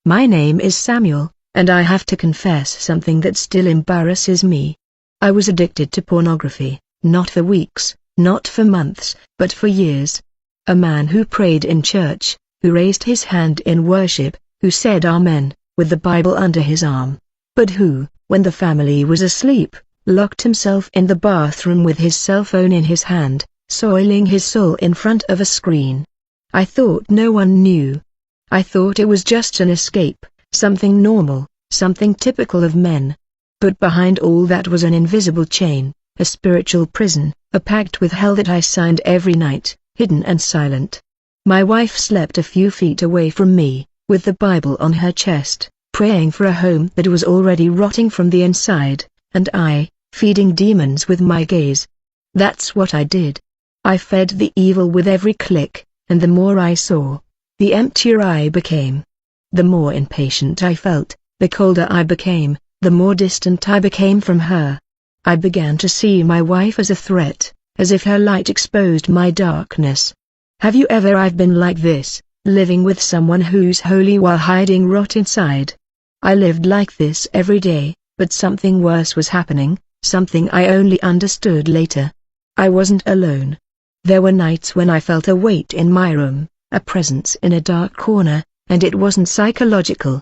My name is Samuel, and I have to confess something that still embarrasses me. I was addicted to pornography, not for weeks, not for months, but for years. A man who prayed in church, who raised his hand in worship, who said Amen, with the Bible under his arm, but who, when the family was asleep, locked himself in the bathroom with his cell phone in his hand, soiling his soul in front of a screen. I thought no one knew. I thought it was just an escape, something normal, something typical of men. But behind all that was an invisible chain, a spiritual prison, a pact with hell that I signed every night, hidden and silent. My wife slept a few feet away from me, with the Bible on her chest, praying for a home that was already rotting from the inside, and I, feeding demons with my gaze. That's what I did. I fed the evil with every click, and the more I saw, the emptier I became. The more impatient I felt, the colder I became, the more distant I became from her. I began to see my wife as a threat, as if her light exposed my darkness. Have you ever? I've been like this, living with someone who's holy while hiding rot inside. I lived like this every day, but something worse was happening, something I only understood later. I wasn't alone. There were nights when I felt a weight in my room, a presence in a dark corner, and it wasn't psychological.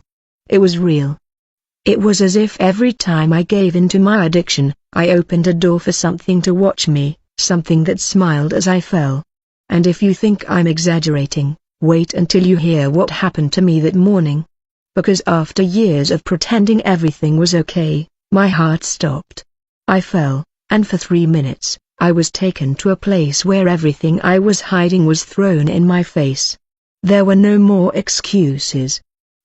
It was real. It was as if every time I gave in to my addiction, I opened a door for something to watch me, something that smiled as I fell. And if you think I'm exaggerating, wait until you hear what happened to me that morning. Because after years of pretending everything was okay, my heart stopped. I fell, and for 3 minutes, I was taken to a place where everything I was hiding was thrown in my face. There were no more excuses.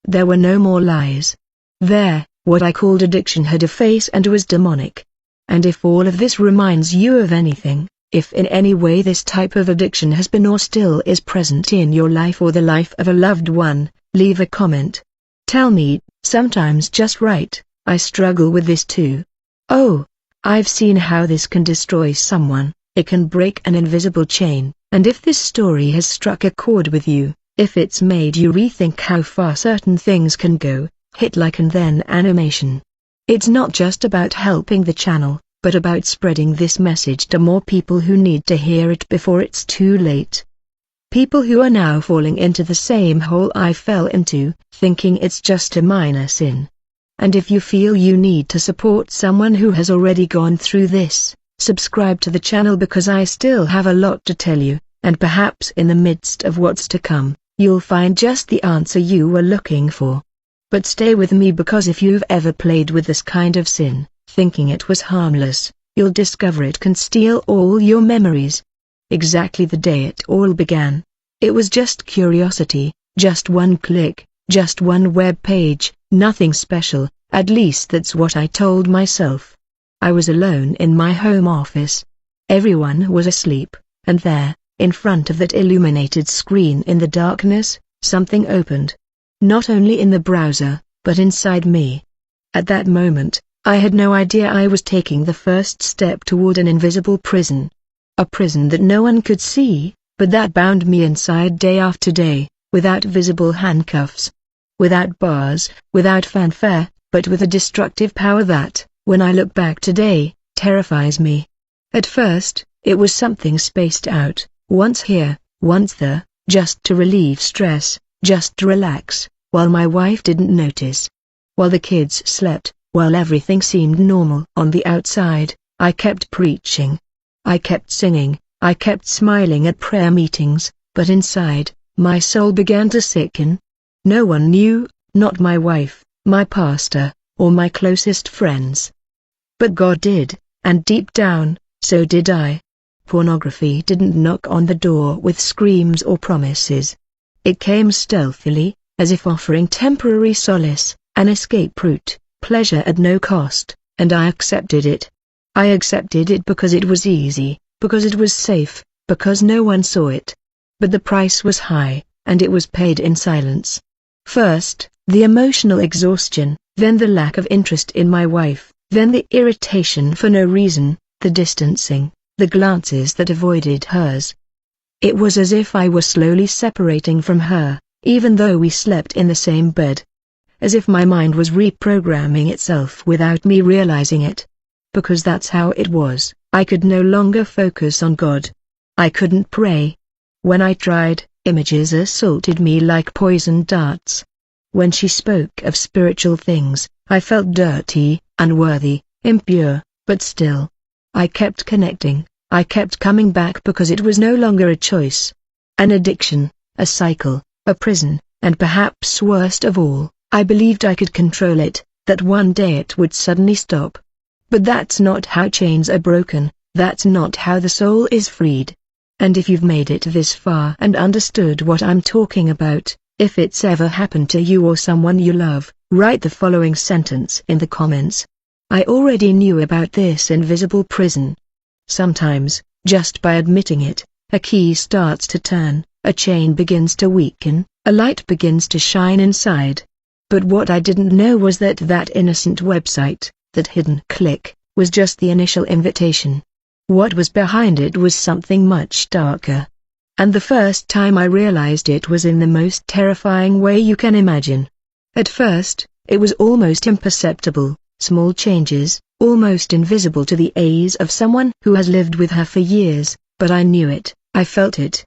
There were no more lies. There, what I called addiction had a face and was demonic. And if all of this reminds you of anything, if in any way this type of addiction has been or still is present in your life or the life of a loved one, leave a comment. Tell me, sometimes just write, I struggle with this too. Oh, I've seen how this can destroy someone, it can break an invisible chain, and if this story has struck a chord with you, if it's made you rethink how far certain things can go, hit like and then animation. It's not just about helping the channel, but about spreading this message to more people who need to hear it before it's too late. People who are now falling into the same hole I fell into, thinking it's just a minor sin. And if you feel you need to support someone who has already gone through this, subscribe to the channel because I still have a lot to tell you, and perhaps in the midst of what's to come, you'll find just the answer you were looking for. But stay with me because if you've ever played with this kind of sin, thinking it was harmless, you'll discover it can steal all your memories. Exactly the day it all began. It was just curiosity, just one click, just one web page, nothing special, at least that's what I told myself. I was alone in my home office. Everyone was asleep, and there, in front of that illuminated screen in the darkness, something opened. Not only in the browser, but inside me. At that moment, I had no idea I was taking the first step toward an invisible prison. A prison that no one could see, but that bound me inside day after day, without visible handcuffs. Without bars, without fanfare, but with a destructive power that, when I look back today, terrifies me. At first, it was something spaced out, once here, once there, just to relieve stress, just to relax, while my wife didn't notice. While the kids slept, while everything seemed normal on the outside, I kept preaching. I kept singing, I kept smiling at prayer meetings, but inside, my soul began to sicken. No one knew, not my wife, my pastor, or my closest friends. But God did, and deep down, so did I. Pornography didn't knock on the door with screams or promises. It came stealthily, as if offering temporary solace, an escape route, pleasure at no cost, and I accepted it. I accepted it because it was easy, because it was safe, because no one saw it. But the price was high, and it was paid in silence. First, the emotional exhaustion, then the lack of interest in my wife, then the irritation for no reason, the distancing, the glances that avoided hers. It was as if I were slowly separating from her, even though we slept in the same bed. as if my mind was reprogramming itself without me realizing it. Because that's how it was, I could no longer focus on God. I couldn't pray. When I tried, images assaulted me like poison darts. When she spoke of spiritual things, I felt dirty, unworthy, impure, but still. I kept connecting, I kept coming back because it was no longer a choice. An addiction, a cycle, a prison, and perhaps worst of all, I believed I could control it, that one day it would suddenly stop. But that's not how chains are broken, that's not how the soul is freed. And if you've made it this far and understood what I'm talking about, if it's ever happened to you or someone you love, write the following sentence in the comments. I already knew about this invisible prison. Sometimes, just by admitting it, a key starts to turn, a chain begins to weaken, a light begins to shine inside. But what I didn't know was that that innocent website, that hidden click, was just the initial invitation. What was behind it was something much darker. And the first time I realized it was in the most terrifying way you can imagine. At first, it was almost imperceptible, small changes, almost invisible to the eyes of someone who has lived with her for years, but I knew it, I felt it.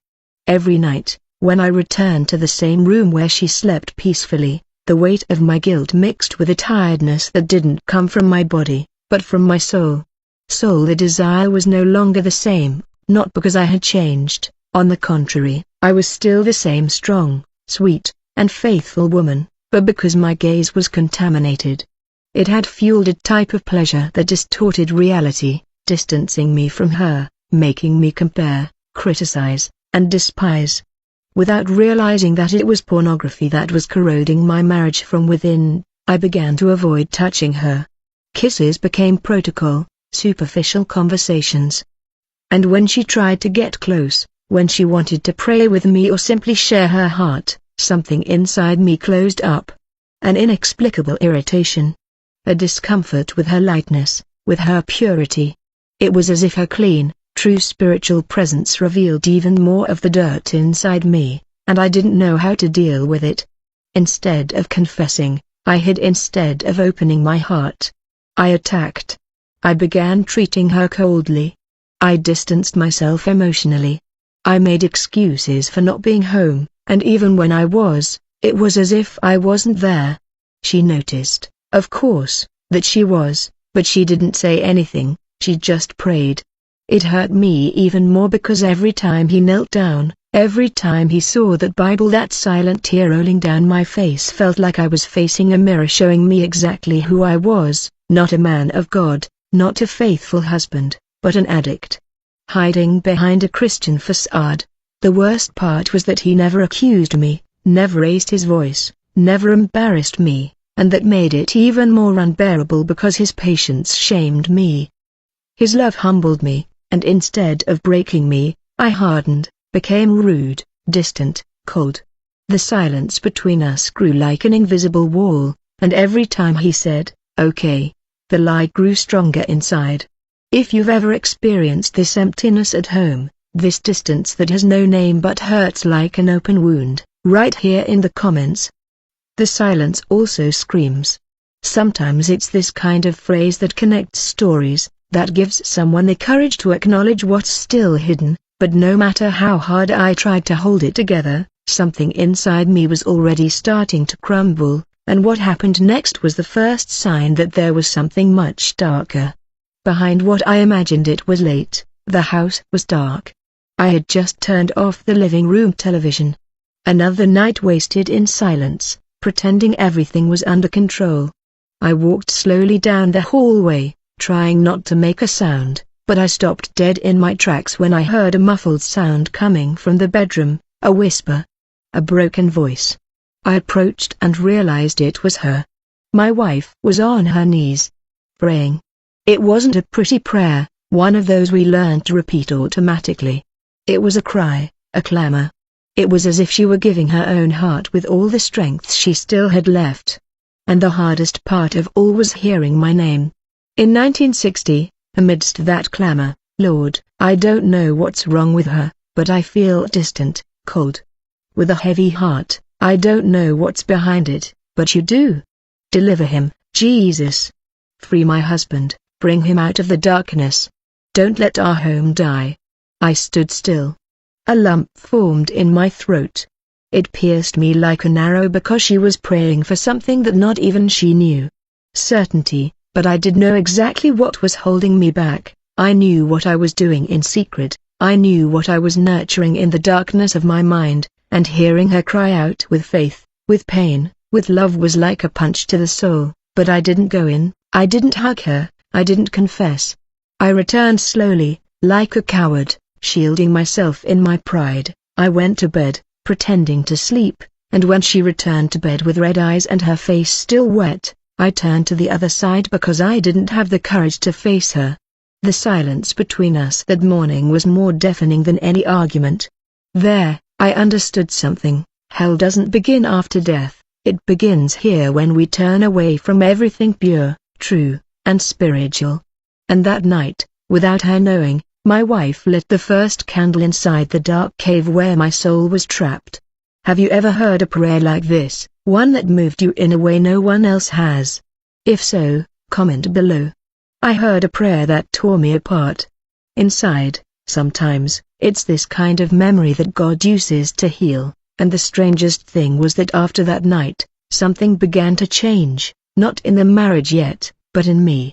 Every night, when I returned to the same room where she slept peacefully, the weight of my guilt mixed with a tiredness that didn't come from my body, but from my soul. The desire was no longer the same, not because I had changed, on the contrary, I was still the same strong, sweet, and faithful woman, but because my gaze was contaminated. It had fueled a type of pleasure that distorted reality, distancing me from her, making me compare, criticize, and despise. Without realizing that it was pornography that was corroding my marriage from within, I began to avoid touching her. Kisses became protocol, superficial conversations. And when she tried to get close, when she wanted to pray with me or simply share her heart, something inside me closed up. An inexplicable irritation. A discomfort with her lightness, with her purity. It was as if her clean, true spiritual presence revealed even more of the dirt inside me, and I didn't know how to deal with it. Instead of confessing, I hid. Instead of opening my heart, I attacked. I began treating her coldly. I distanced myself emotionally. I made excuses for not being home, and even when I was, it was as if I wasn't there. She noticed, of course, that she was, but she didn't say anything, she just prayed. It hurt me even more because every time he knelt down, every time he saw that Bible, that silent tear rolling down my face felt like I was facing a mirror showing me exactly who I was, not a man of God, not a faithful husband, but an addict. Hiding behind a Christian facade. The worst part was that he never accused me, never raised his voice, never embarrassed me, and that made it even more unbearable because his patience shamed me. His love humbled me, and instead of breaking me, I hardened, became rude, distant, cold. The silence between us grew like an invisible wall, and every time he said, "Okay," the lie grew stronger inside. If you've ever experienced this emptiness at home, this distance that has no name but hurts like an open wound, write here in the comments. The silence also screams. Sometimes it's this kind of phrase that connects stories, that gives someone the courage to acknowledge what's still hidden, but no matter how hard I tried to hold it together, something inside me was already starting to crumble, and what happened next was the first sign that there was something much darker. Behind what I imagined. It was late, the house was dark. I had just turned off the living room television. Another night wasted in silence, pretending everything was under control. I walked slowly down the hallway, trying not to make a sound, but I stopped dead in my tracks when I heard a muffled sound coming from the bedroom, a whisper. A broken voice. I approached and realized it was her. My wife was on her knees, praying. It wasn't a pretty prayer, one of those we learned to repeat automatically. It was a cry, a clamor. It was as if she were giving her own heart with all the strength she still had left. And the hardest part of all was hearing my name. In 1960, amidst that clamor, Lord, I don't know what's wrong with her, but I feel distant, cold. With a heavy heart, I don't know what's behind it, But you do. Deliver him, Jesus. Free my husband, bring him out of the darkness. Don't let our home die. I stood still. A lump formed in my throat. It pierced me like an arrow because she was praying for something that not even she knew. Certainty, but I did know exactly what was holding me back. I knew what I was doing in secret. I knew what I was nurturing in the darkness of my mind, and hearing her cry out with faith, with pain, with love was like a punch to the soul. But I didn't go in, I didn't hug her, I didn't confess. I returned slowly, like a coward, shielding myself in my pride. I went to bed, pretending to sleep, and when she returned to bed with red eyes and her face still wet, I turned to the other side because I didn't have the courage to face her. The silence between us that morning was more deafening than any argument. There, I understood something. Hell doesn't begin after death, it begins here when we turn away from everything pure, true, and spiritual. And that night, without her knowing, my wife lit the first candle inside the dark cave where my soul was trapped. Have you ever heard a prayer like this, one that moved you in a way no one else has? If so, comment below. I heard a prayer that tore me apart. Inside, sometimes, it's this kind of memory that God uses to heal, and the strangest thing was that after that night, something began to change, not in the marriage yet, but in me.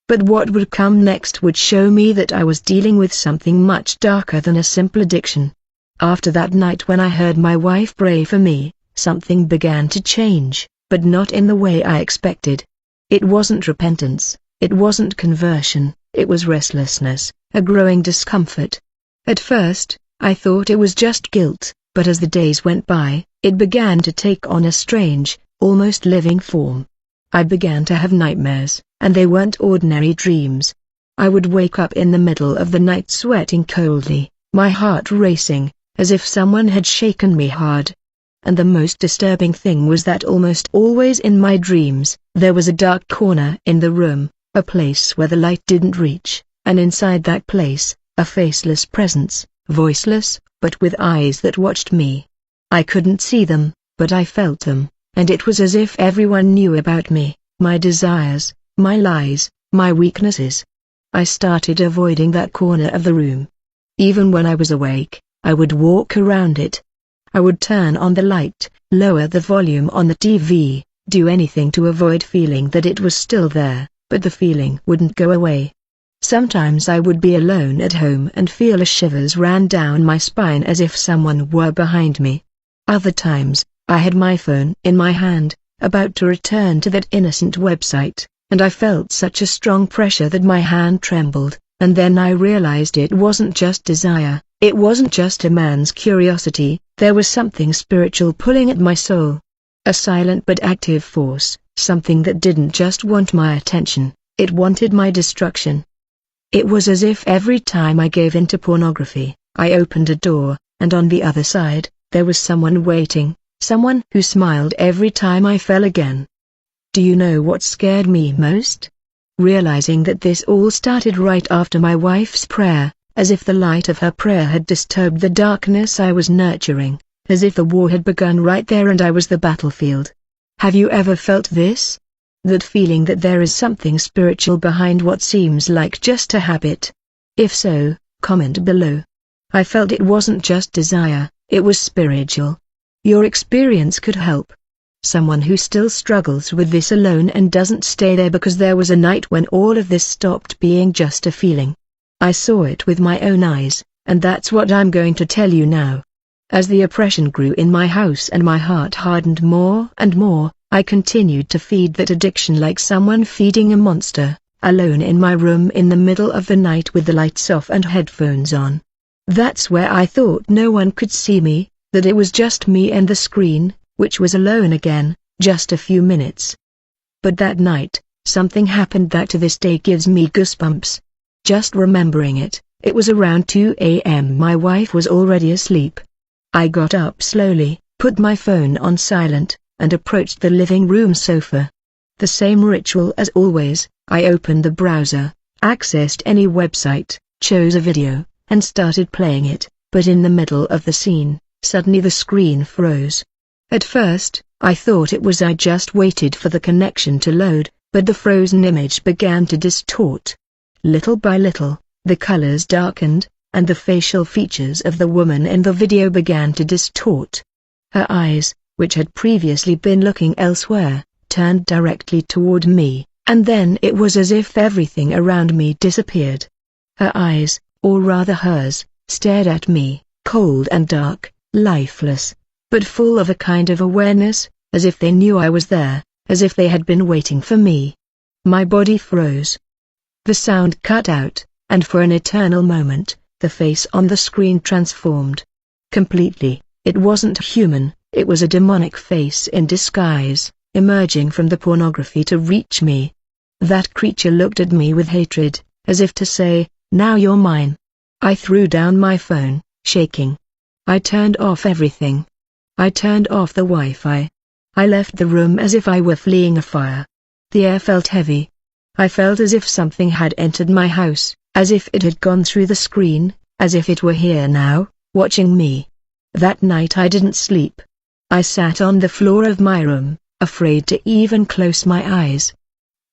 But what would come next would show me that I was dealing with something much darker than a simple addiction. After that night when I heard my wife pray for me, something began to change, but not in the way I expected. It wasn't repentance. It wasn't conversion, it was restlessness, a growing discomfort. At first, I thought it was just guilt, but as the days went by, it began to take on a strange, almost living form. I began to have nightmares, and they weren't ordinary dreams. I would wake up in the middle of the night sweating coldly, my heart racing, as if someone had shaken me hard. And the most disturbing thing was that almost always in my dreams, there was a dark corner in the room, a place where the light didn't reach, and inside that place, a faceless presence, voiceless, but with eyes that watched me. I couldn't see them, but I felt them, and it was as if everyone knew about me, my desires, my lies, my weaknesses. I started avoiding that corner of the room. Even when I was awake, I would walk around it. I would turn on the light, lower the volume on the TV, do anything to avoid feeling that it was still there. But the feeling wouldn't go away. Sometimes I would be alone at home and feel a shivers ran down my spine as if someone were behind me. Other times, I had my phone in my hand, about to return to that innocent website, and I felt such a strong pressure that my hand trembled, and then I realized it wasn't just desire, it wasn't just a man's curiosity, there was something spiritual pulling at my soul. A silent but active force. Something that didn't just want my attention, it wanted my destruction. It was as if every time I gave in to pornography, I opened a door, and on the other side, there was someone waiting, someone who smiled every time I fell again. Do you know what scared me most? Realizing that this all started right after my wife's prayer, as if the light of her prayer had disturbed the darkness I was nurturing, as if the war had begun right there and I was the battlefield. Have you ever felt this? That feeling that there is something spiritual behind what seems like just a habit? If so, comment below. I felt it wasn't just desire, it was spiritual. Your experience could help. Someone who still struggles with this alone and doesn't stay there because there was a night when all of this stopped being just a feeling. I saw it with my own eyes, and that's what I'm going to tell you now. As the oppression grew in my house and my heart hardened more and more, I continued to feed that addiction like someone feeding a monster, alone in my room in the middle of the night with the lights off and headphones on. That's where I thought no one could see me, that it was just me and the screen, which was alone again, just a few minutes. But that night, something happened that to this day gives me goosebumps. Just remembering it, it was around 2 a.m. My wife was already asleep. I got up slowly, put my phone on silent, and approached the living room sofa. The same ritual as always, I opened the browser, accessed any website, chose a video, and started playing it, but in the middle of the scene, suddenly the screen froze. At first, I thought it was I just waited for the connection to load, but the frozen image began to distort. Little by little, the colors darkened, and the facial features of the woman in the video began to distort. Her eyes, which had previously been looking elsewhere, turned directly toward me, and then it was as if everything around me disappeared. Her eyes, or rather hers, stared at me, cold and dark, lifeless, but full of a kind of awareness, as if they knew I was there, as if they had been waiting for me. My body froze. The sound cut out, and for an eternal moment, the face on the screen transformed. Completely, it wasn't human, it was a demonic face in disguise, emerging from the pornography to reach me. That creature looked at me with hatred, as if to say, "Now you're mine." I threw down my phone, shaking. I turned off everything. I turned off the Wi-Fi. I left the room as if I were fleeing a fire. The air felt heavy. I felt as if something had entered my house, as if it had gone through the screen, as if it were here now, watching me. That night I didn't sleep. I sat on the floor of my room, afraid to even close my eyes.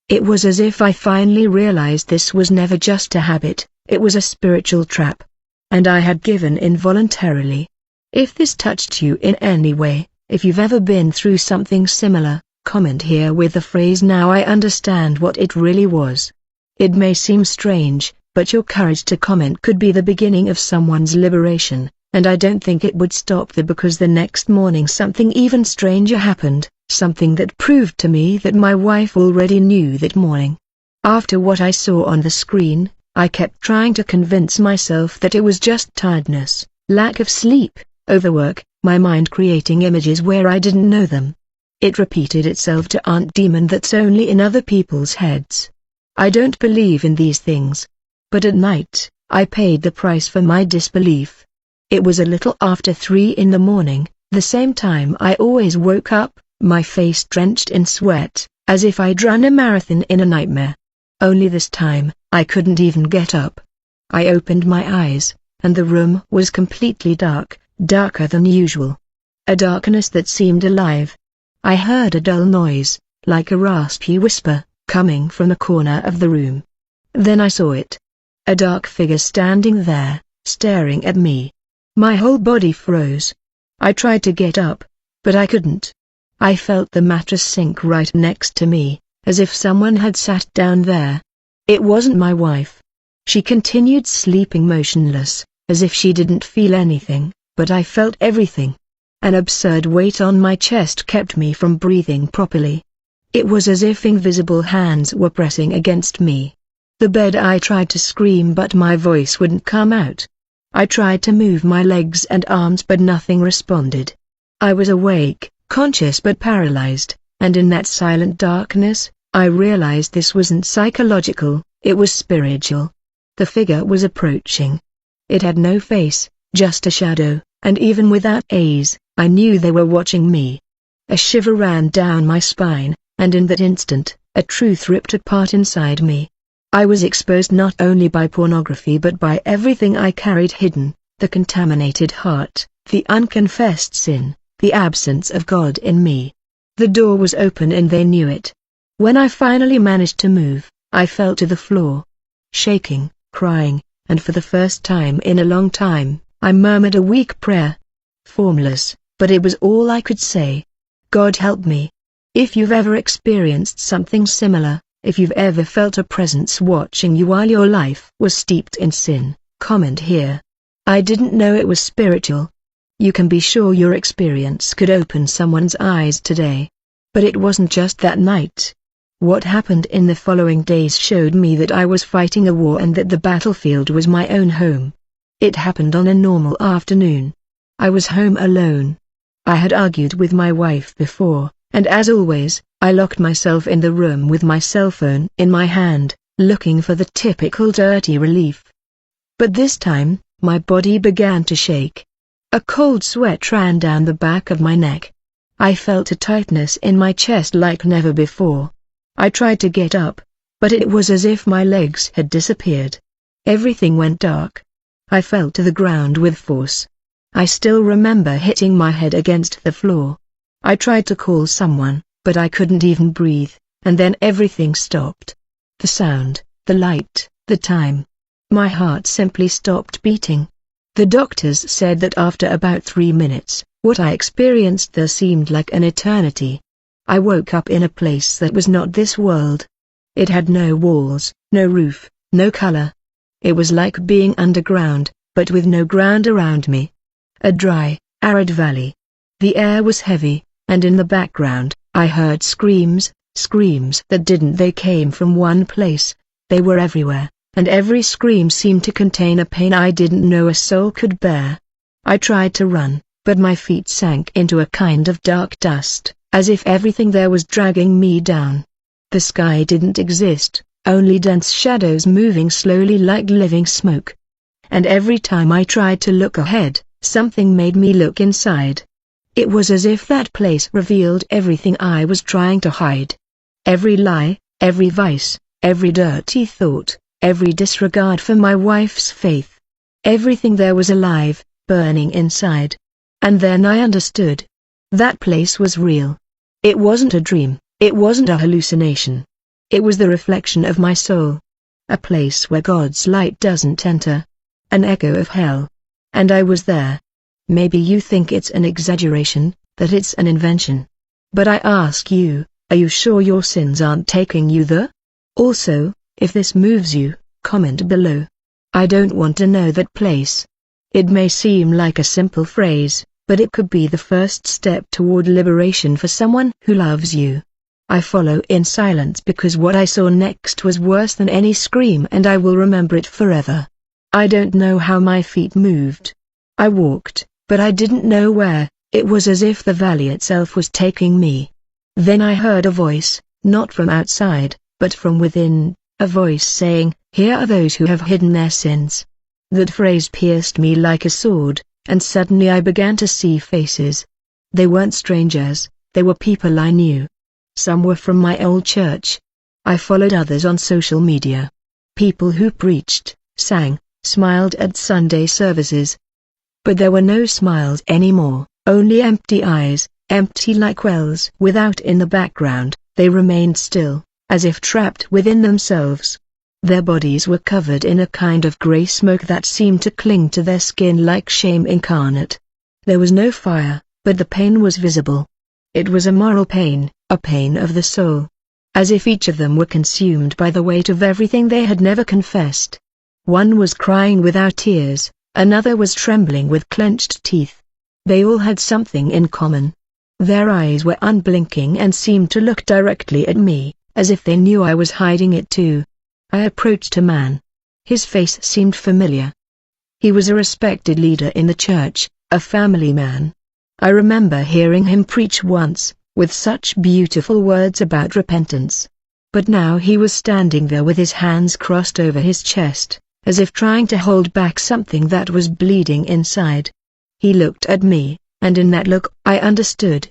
It was as if I finally realized this was never just a habit, it was a spiritual trap. And I had given in voluntarily. If this touched you in any way, if you've ever been through something similar, comment here with the phrase "Now I understand what it really was." It may seem strange, but your courage to comment could be the beginning of someone's liberation, and I don't think it would stop there because the next morning something even stranger happened, something that proved to me that my wife already knew that morning. After what I saw on the screen, I kept trying to convince myself that it was just tiredness, lack of sleep, overwork, my mind creating images where I didn't know them. It repeated itself to Aunt Demon that's only in other people's heads. I don't believe in these things. But at night, I paid the price for my disbelief. It was a little after 3 in the morning, the same time I always woke up, my face drenched in sweat, as if I'd run a marathon in a nightmare. Only this time, I couldn't even get up. I opened my eyes, and the room was completely dark, darker than usual. A darkness that seemed alive. I heard a dull noise, like a raspy whisper, coming from the corner of the room. Then I saw it. A dark figure standing there, staring at me. My whole body froze. I tried to get up, but I couldn't. I felt the mattress sink right next to me, as if someone had sat down there. It wasn't my wife. She continued sleeping motionless, as if she didn't feel anything, but I felt everything. An absurd weight on my chest kept me from breathing properly. It was as if invisible hands were pressing against me. The bed. I tried to scream but my voice wouldn't come out. I tried to move my legs and arms but nothing responded. I was awake, conscious but paralyzed, and in that silent darkness, I realized this wasn't psychological, it was spiritual. The figure was approaching. It had no face, just a shadow, and even without eyes, I knew they were watching me. A shiver ran down my spine, and in that instant, a truth ripped apart inside me. I was exposed not only by pornography but by everything I carried hidden, the contaminated heart, the unconfessed sin, the absence of God in me. The door was open and they knew it. When I finally managed to move, I fell to the floor. Shaking, crying, and for the first time in a long time, I murmured a weak prayer. Formless, but it was all I could say. God help me. If you've ever experienced something similar, if you've ever felt a presence watching you while your life was steeped in sin, comment here. I didn't know it was spiritual. You can be sure your experience could open someone's eyes today. But it wasn't just that night. What happened in the following days showed me that I was fighting a war and that the battlefield was my own home. It happened on a normal afternoon. I was home alone. I had argued with my wife before, and as always, I locked myself in the room with my cell phone in my hand, looking for the typical dirty relief. But this time, my body began to shake. A cold sweat ran down the back of my neck. I felt a tightness in my chest like never before. I tried to get up, but it was as if my legs had disappeared. Everything went dark. I fell to the ground with force. I still remember hitting my head against the floor. I tried to call someone, but I couldn't even breathe, and then everything stopped. The sound, the light, the time. My heart simply stopped beating. The doctors said that after about 3 minutes, what I experienced there seemed like an eternity. I woke up in a place that was not this world. It had no walls, no roof, no color. It was like being underground, but with no ground around me. A dry, arid valley. The air was heavy, and in the background, I heard screams they came from one place. They were everywhere, and every scream seemed to contain a pain I didn't know a soul could bear. I tried to run, but my feet sank into a kind of dark dust, as if everything there was dragging me down. The sky didn't exist, only dense shadows moving slowly like living smoke. And every time I tried to look ahead, something made me look inside. It was as if that place revealed everything I was trying to hide. Every lie, every vice, every dirty thought, every disregard for my wife's faith. Everything there was alive, burning inside. And then I understood. That place was real. It wasn't a dream, it wasn't a hallucination. It was the reflection of my soul. A place where God's light doesn't enter. An echo of hell. And I was there. Maybe you think it's an exaggeration, that it's an invention. But I ask you, are you sure your sins aren't taking you there? Also, if this moves you, comment below. I don't want to know that place. It may seem like a simple phrase, but it could be the first step toward liberation for someone who loves you. I follow in silence because what I saw next was worse than any scream, and I will remember it forever. I don't know how my feet moved. I walked, but I didn't know where. It was as if the valley itself was taking me. Then I heard a voice, not from outside, but from within, a voice saying, "Here are those who have hidden their sins." That phrase pierced me like a sword, and suddenly I began to see faces. They weren't strangers, they were people I knew. Some were from my old church. I followed others on social media. People who preached, sang, smiled at Sunday services. But there were no smiles anymore, only empty eyes, empty like wells without in the background. They remained still, as if trapped within themselves. Their bodies were covered in a kind of grey smoke that seemed to cling to their skin like shame incarnate. There was no fire, but the pain was visible. It was a moral pain, a pain of the soul. As if each of them were consumed by the weight of everything they had never confessed. One was crying without tears, another was trembling with clenched teeth. They all had something in common. Their eyes were unblinking and seemed to look directly at me, as if they knew I was hiding it too. I approached a man. His face seemed familiar. He was a respected leader in the church, a family man. I remember hearing him preach once, with such beautiful words about repentance. But now he was standing there with his hands crossed over his chest, as if trying to hold back something that was bleeding inside. He looked at me, and in that look I understood.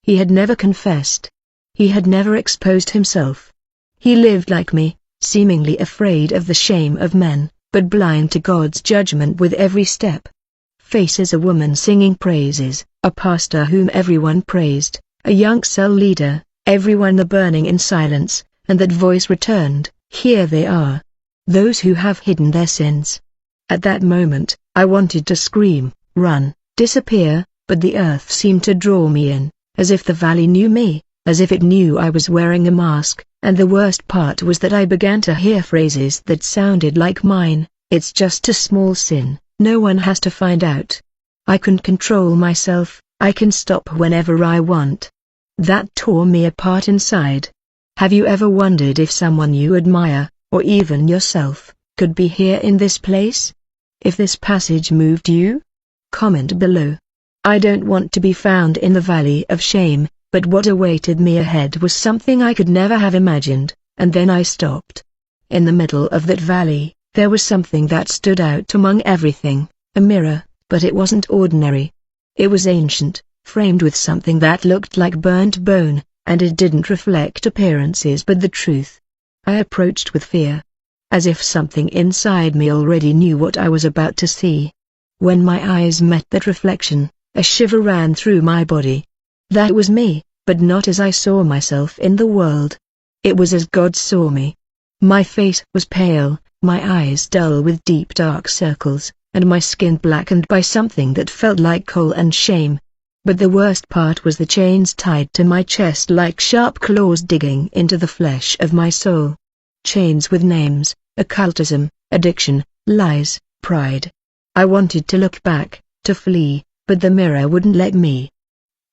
He had never confessed. He had never exposed himself. He lived like me, seemingly afraid of the shame of men, but blind to God's judgment with every step. Faces: a woman singing praises, a pastor whom everyone praised, a young cell leader, everyone there burning in silence, and that voice returned, "Here they are. Those who have hidden their sins." At that moment, I wanted to scream, run, disappear, but the earth seemed to draw me in, as if the valley knew me, as if it knew I was wearing a mask, and the worst part was that I began to hear phrases that sounded like mine. "It's just a small sin, no one has to find out. I can control myself, I can stop whenever I want." That tore me apart inside. Have you ever wondered if someone you admire, or even yourself, could be here in this place? If this passage moved you? Comment below. I don't want to be found in the valley of shame, but what awaited me ahead was something I could never have imagined, and then I stopped. In the middle of that valley, there was something that stood out among everything, a mirror, but it wasn't ordinary. It was ancient, framed with something that looked like burnt bone, and it didn't reflect appearances but the truth. I approached with fear, as if something inside me already knew what I was about to see. When my eyes met that reflection, a shiver ran through my body. That was me, but not as I saw myself in the world. It was as God saw me. My face was pale, my eyes dull with deep dark circles, and my skin blackened by something that felt like coal and shame. But the worst part was the chains tied to my chest like sharp claws digging into the flesh of my soul. Chains with names: occultism, addiction, lies, pride. I wanted to look back, to flee, but the mirror wouldn't let me.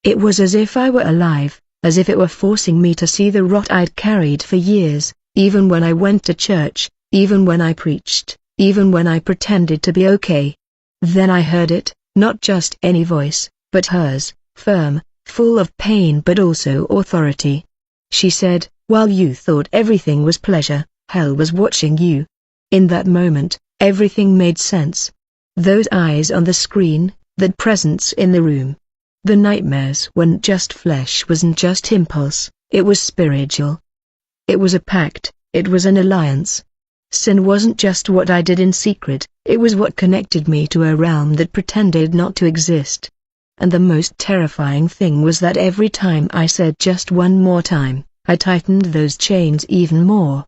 It was as if I were alive, as if it were forcing me to see the rot I'd carried for years, even when I went to church, even when I preached, even when I pretended to be okay. Then I heard it, not just any voice, but hers, firm, full of pain but also authority. She said, "While you thought everything was pleasure, hell was watching you." In that moment, everything made sense. Those eyes on the screen, that presence in the room. The nightmares weren't just flesh, wasn't just impulse, it was spiritual. It was a pact, it was an alliance. Sin wasn't just what I did in secret, it was what connected me to a realm that pretended not to exist. And the most terrifying thing was that every time I said just one more time, I tightened those chains even more.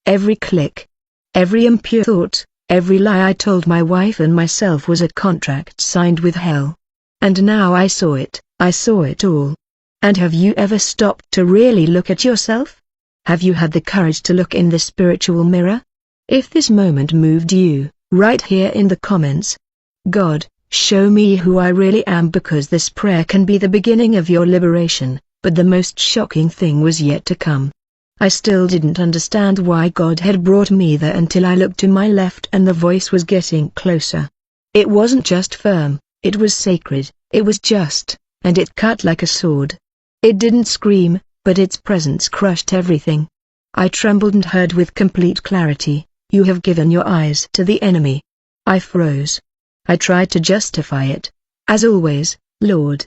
Every click, every impure thought, every lie I told my wife and myself was a contract signed with hell. And now I saw it all. And have you ever stopped to really look at yourself? Have you had the courage to look in the spiritual mirror? If this moment moved you, write here in the comments, "God, show me who I really am," because this prayer can be the beginning of your liberation. But the most shocking thing was yet to come. I still didn't understand why God had brought me there until I looked to my left and the voice was getting closer. It wasn't just firm, it was sacred, it was just, and it cut like a sword. It didn't scream, but its presence crushed everything. I trembled and heard with complete clarity, "You have given your eyes to the enemy." I froze. I tried to justify it. As always, Lord.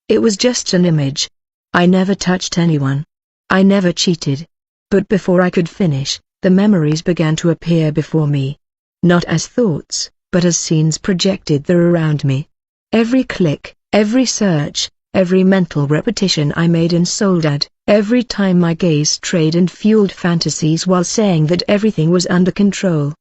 It was just an image. I never touched anyone. I never cheated. But before I could finish, the memories began to appear before me. Not as thoughts, but as scenes projected there around me. Every click, every search, every mental repetition I made in Soledad, every time my gaze strayed and fueled fantasies while saying that everything was under control.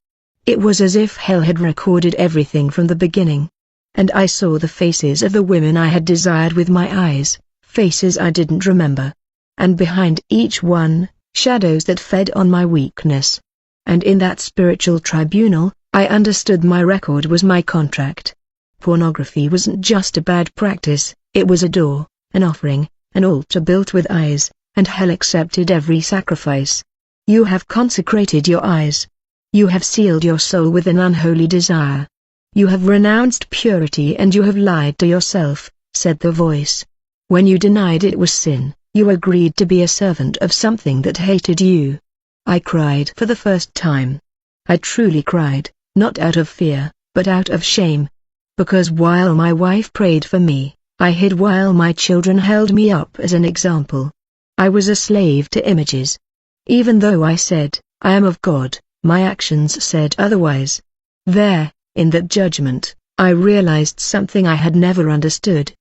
It was as if hell had recorded everything from the beginning. And I saw the faces of the women I had desired with my eyes, faces I didn't remember. And behind each one, shadows that fed on my weakness. And in that spiritual tribunal, I understood my record was my contract. Pornography wasn't just a bad practice, it was a door, an offering, an altar built with eyes, and hell accepted every sacrifice. You have consecrated your eyes. You have sealed your soul with an unholy desire. You have renounced purity and you have lied to yourself, said the voice. When you denied it was sin, you agreed to be a servant of something that hated you. I cried for the first time. I truly cried, not out of fear, but out of shame. Because while my wife prayed for me, I hid while my children held me up as an example. I was a slave to images. Even though I said, "I am of God," my actions said otherwise. There, in that judgment, I realized something I had never understood.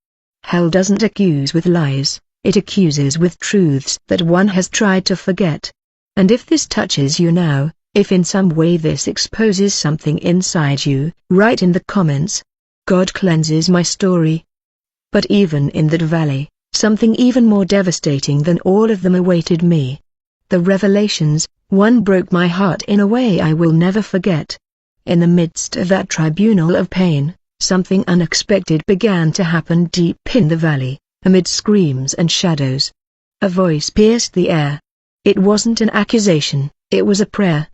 Hell doesn't accuse with lies, it accuses with truths that one has tried to forget. And if this touches you now, if in some way this exposes something inside you, write in the comments, "God cleanses my story." But even in that valley, something even more devastating than all of them awaited me. The revelations, one broke my heart in a way I will never forget. In the midst of that tribunal of pain, something unexpected began to happen deep in the valley, amid screams and shadows. A voice pierced the air. It wasn't an accusation, it was a prayer.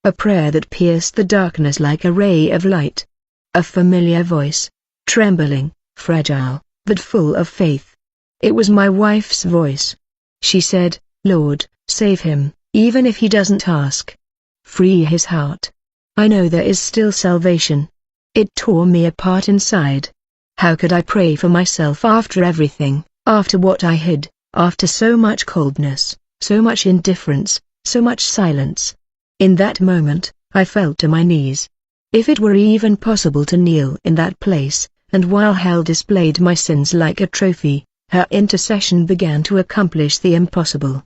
A prayer that pierced the darkness like a ray of light. A familiar voice, trembling, fragile, but full of faith. It was my wife's voice. She said, "Lord, save him, even if he doesn't ask. Free his heart. I know there is still salvation." It tore me apart inside. How could I pray for myself after everything, after what I hid, after so much coldness, so much indifference, so much silence? In that moment, I fell to my knees. If it were even possible to kneel in that place, and while hell displayed my sins like a trophy, Her intercession began to accomplish the impossible.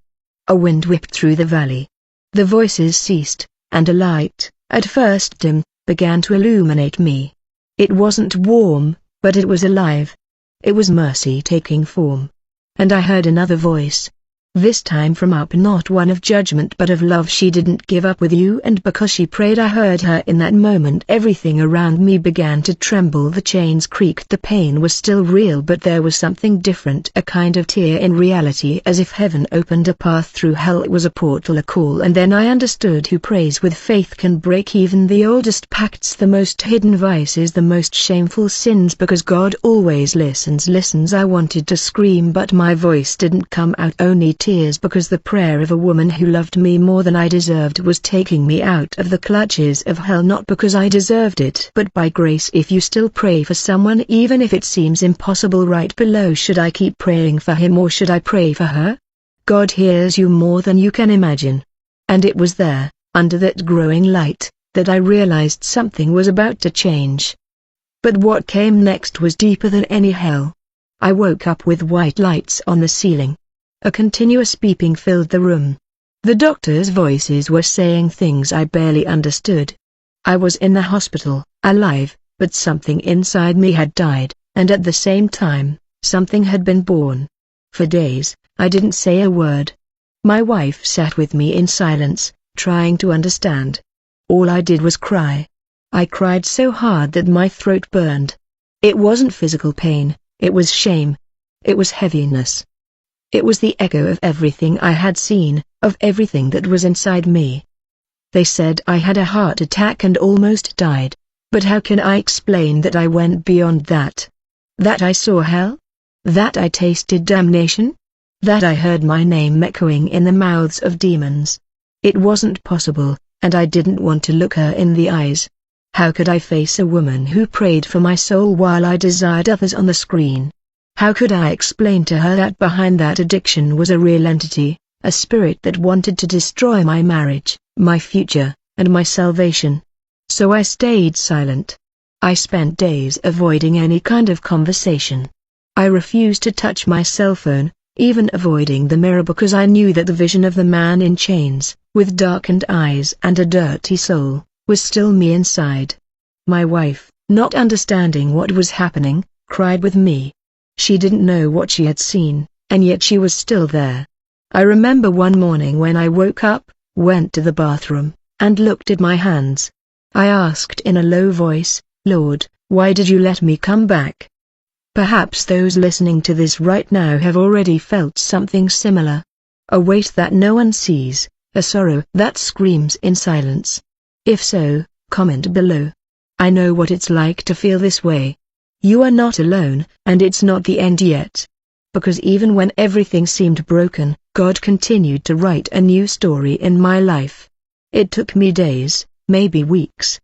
A wind whipped through the valley. The voices ceased, and a light, at first dim, began to illuminate me. It wasn't warm, but it was alive. It was mercy taking form. And I heard another voice. This time from up, not one of judgment but of love. She didn't give up with you, and because she prayed I heard her. In that moment everything around me began to tremble. The chains creaked. The pain was still real, but there was something different, a kind of tear in reality, as if heaven opened a path through hell. It was a portal, a call, and then I understood who prays with faith can break even the oldest pacts, the most hidden vices, the most shameful sins, because God always listens. I wanted to scream, but my voice didn't come out, only tears, because the prayer of a woman who loved me more than I deserved was taking me out of the clutches of hell, not because I deserved it but by grace. If you still pray for someone even if it seems impossible, write below, should I keep praying for him or should I pray for her? God hears you more than you can imagine. And it was there, under that growing light, that I realized something was about to change. But what came next was deeper than any hell. I woke up with white lights on the ceiling. A continuous beeping filled the room. The doctors' voices were saying things I barely understood. I was in the hospital, alive, but something inside me had died, and at the same time, something had been born. For days, I didn't say a word. My wife sat with me in silence, trying to understand. All I did was cry. I cried so hard that my throat burned. It wasn't physical pain, it was shame. It was heaviness. It was the echo of everything I had seen, of everything that was inside me. They said I had a heart attack and almost died. But how can I explain that I went beyond that? That I saw hell? That I tasted damnation? That I heard my name echoing in the mouths of demons? It wasn't possible, and I didn't want to look her in the eyes. How could I face a woman who prayed for my soul while I desired others on the screen? How could I explain to her that behind that addiction was a real entity, a spirit that wanted to destroy my marriage, my future, and my salvation? So I stayed silent. I spent days avoiding any kind of conversation. I refused to touch my cell phone, even avoiding the mirror, because I knew that the vision of the man in chains, with darkened eyes and a dirty soul, was still me inside. My wife, not understanding what was happening, cried with me. She didn't know what she had seen, and yet she was still there. I remember one morning when I woke up, went to the bathroom, and looked at my hands. I asked in a low voice, "Lord, why did you let me come back?" Perhaps those listening to this right now have already felt something similar. A weight that no one sees, a sorrow that screams in silence. If so, comment below. I know what it's like to feel this way. You are not alone, and it's not the end yet. Because even when everything seemed broken, God continued to write a new story in my life. It took me days, maybe weeks,